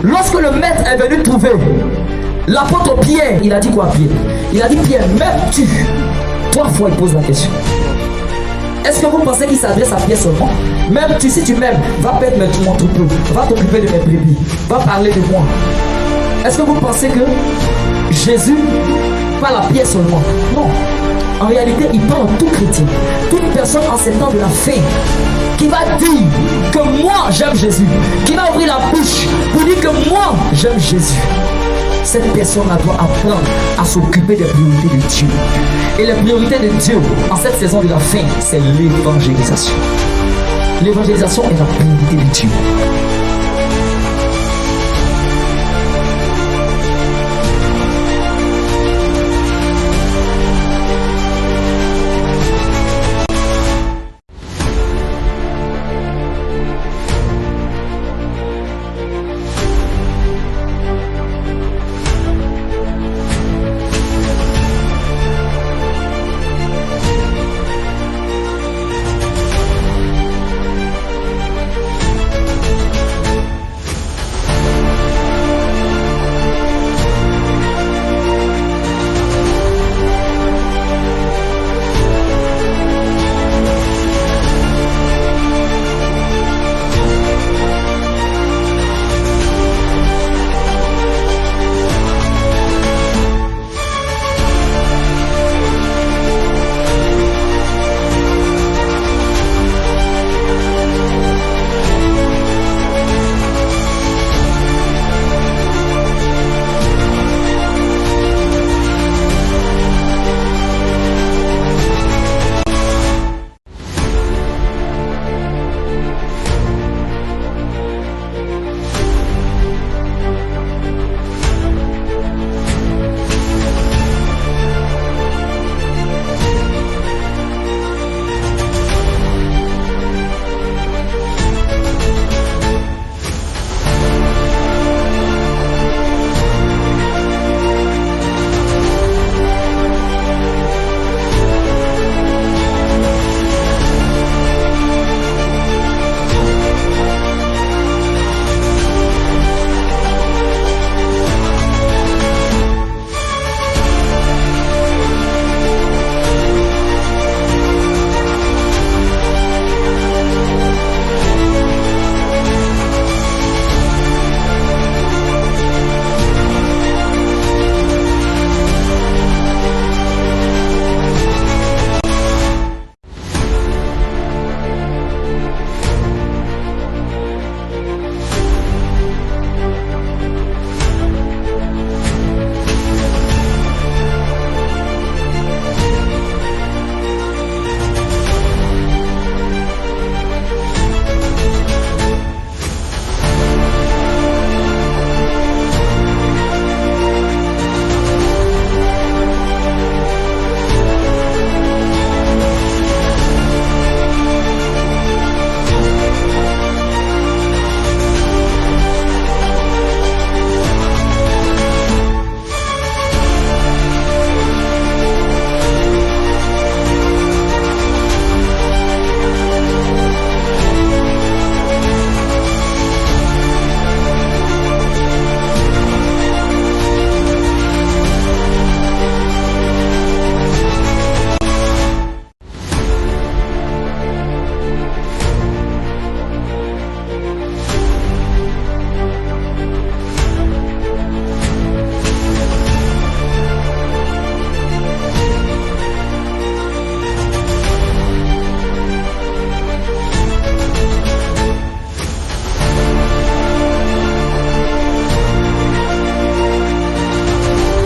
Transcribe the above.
Lorsque le maître est venu trouver l'apôtre Pierre, il a dit quoi Pierre? Il a dit Pierre, m'aimes-tu? 3 fois il pose la question. Est-ce que vous pensez qu'il s'adresse à Pierre seulement? M'aimes-tu? Si tu m'aimes, va perdre mon troupeau, va t'occuper de mes brebis, va parler de moi. Est-ce que vous pensez que Jésus parle à Pierre seulement? Non. En réalité, il parle à tout chrétien, toute personne en ces temps de la fin qui va dire que moi j'aime Jésus, qui va ouvrir la bouche pour dire que moi j'aime Jésus. Cette personne doit apprendre à s'occuper des priorités de Dieu. Et les priorités de Dieu en cette saison de la fin, c'est l'évangélisation. L'évangélisation est la priorité de Dieu.